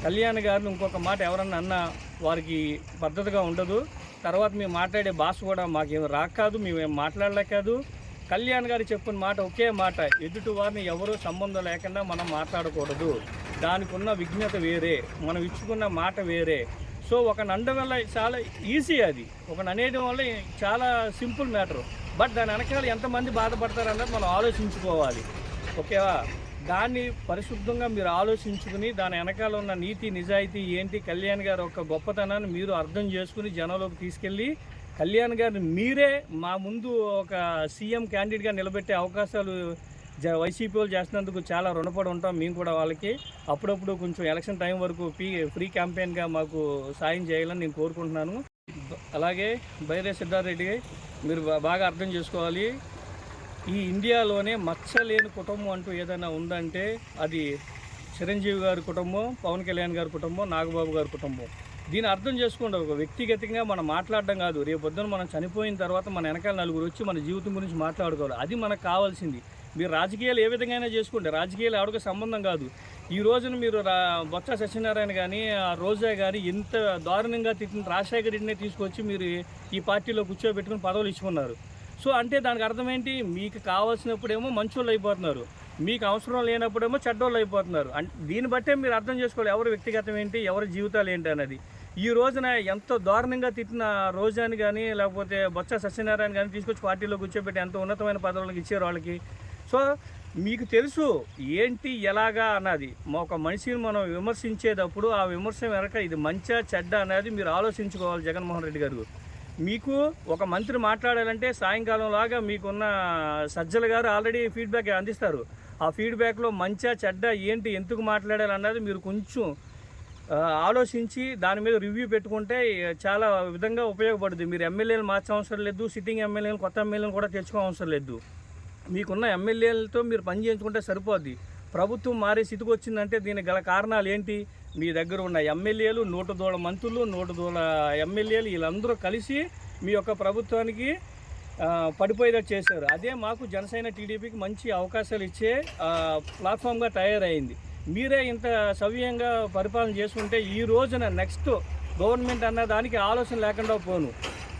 కళ్యాణ్ గారిని ఇంకొక మాట ఎవరన్నా అన్నా వారికి పద్ధతిగా ఉండదు. తర్వాత మేము మాట్లాడే భాష కూడా మాకేం రాకాదు, మేమేం మాట్లాడలేకాదు. కళ్యాణ్ గారు చెప్పిన మాట ఒకే మాట, ఎదుటి వారిని ఎవరూ సంబంధం లేకుండా మనం మాట్లాడకూడదు. దానికి ఉన్న విజ్ఞత వేరే, మనం ఇచ్చుకున్న మాట వేరే. సో ఒకని అనడం వల్ల చాలా ఈజీ, అది ఒకని అనేయడం వల్ల చాలా సింపుల్ మ్యాటరు. బట్ దాని వెనకాల ఎంతమంది బాధపడతారన్నది మనం ఆలోచించుకోవాలి. ఓకేవా? దాన్ని పరిశుద్ధంగా మీరు ఆలోచించుకుని దాని వెనకాల ఉన్న నీతి నిజాయితీ ఏంటి, కళ్యాణ్ గారు ఒక గొప్పతనాన్ని మీరు అర్థం చేసుకుని జనంలోకి తీసుకెళ్ళి కళ్యాణ్ గారిని మీరే మా ముందు ఒక సీఎం క్యాండిడేట్గా నిలబెట్టే అవకాశాలు వైసీపీ వాళ్ళు చేసినందుకు చాలా రుణపడి ఉంటాం మేము కూడా వాళ్ళకి. అప్పుడప్పుడు కొంచెం ఎలక్షన్ టైం వరకు ఫ్రీ క్యాంపెయిన్గా మాకు సాయం చేయాలని నేను కోరుకుంటున్నాను. అలాగే బైరే సిద్ధారెడ్డి, మీరు బాగా అర్థం చేసుకోవాలి, ఈ ఇండియాలోనే మచ్చలేని కుటుంబం అంటూ ఏదైనా ఉందంటే అది చిరంజీవి గారి కుటుంబం, పవన్ కళ్యాణ్ గారి కుటుంబం, నాగబాబు గారి కుటుంబం. దీన్ని అర్థం చేసుకోండి. ఒక వ్యక్తిగతంగా మనం మాట్లాడడం కాదు, రేపు పొద్దున మనం చనిపోయిన తర్వాత మన వెనకాల నలుగురు వచ్చి మన జీవితం గురించి మాట్లాడుకోవాలి. అది మనకు కావాల్సింది. మీరు రాజకీయాలు ఏ విధంగా చేసుకోండి, రాజకీయాలు ఎవరికి సంబంధం కాదు. ఈ రోజున మీరు బొత్స సత్యనారాయణ కానీ రోజా కానీ ఎంత దారుణంగా తిట్టిన రాజశేఖర రెడ్డినే తీసుకొచ్చి మీరు ఈ పార్టీలో కూర్చోబెట్టుకుని పదవులు ఇచ్చుకున్నారు. సో అంటే దానికి అర్థం ఏంటి, మీకు కావాల్సినప్పుడేమో మంచోళ్ళు అయిపోతున్నారు, మీకు అవసరం లేనప్పుడేమో చెడ్డోళ్ళు అయిపోతున్నారు. దీన్ని బట్టే మీరు అర్థం చేసుకోవాలి ఎవరు వ్యక్తిగతం ఏంటి, ఎవరి జీవితాలు ఏంటి అన్నది. ఈ రోజున ఎంతో దారుణంగా తిట్టిన రోజాని కానీ లేకపోతే బొత్స సత్యనారాయణ కానీ తీసుకొచ్చి పార్టీలో కూర్చోబెట్టి ఎంతో ఉన్నతమైన పదవులకు ఇచ్చారు వాళ్ళకి. సో మీకు తెలుసు ఏంటి ఎలాగా అన్నది. ఒక మనిషిని మనం విమర్శించేటప్పుడు ఆ విమర్శ వెనక ఇది మంచా చెడ్డ అనేది మీరు ఆలోచించుకోవాలి. జగన్మోహన్ రెడ్డి గారు, మీకు ఒక మంత్రి మాట్లాడాలంటే సాయంకాలం లాగా మీకున్న సజ్జల గారు ఆల్రెడీ ఫీడ్బ్యాక్ అందిస్తారు. ఆ ఫీడ్బ్యాక్లో మంచా చెడ్డ ఏంటి, ఎందుకు మాట్లాడాలి అన్నది మీరు కొంచెం ఆలోచించి దాని మీద రివ్యూ పెట్టుకుంటే చాలా విధంగా ఉపయోగపడుతుంది. మీరు ఎమ్మెల్యేలు మార్చే అవసరం లేదు, సిట్టింగ్ ఎమ్మెల్యేలు కొత్త ఎమ్మెల్యేలు కూడా తెచ్చుకోవడం అవసరం లేదు. మీకున్న ఎమ్మెల్యేలతో మీరు పని చేయించుకుంటే సరిపోద్ది. ప్రభుత్వం మారే స్థితికి వచ్చిందంటే దీనికి గల కారణాలు ఏంటి, మీ దగ్గర ఉన్న ఎమ్మెల్యేలు 100 మంత్రులు 100 ఎమ్మెల్యేలు వీళ్ళందరూ కలిసి మీ యొక్క ప్రభుత్వానికి పడిపోయేటట్టు చేశారు. అదే మాకు జనసేన టీడీపీకి మంచి అవకాశాలు ఇచ్చే ప్లాట్ఫామ్గా తయారైంది. మీరే ఇంత సవ్యంగా పరిపాలన చేసుకుంటే ఈ రోజున నెక్స్ట్ గవర్నమెంట్ అన్న దానికి ఆలోచన లేకుండా పోను.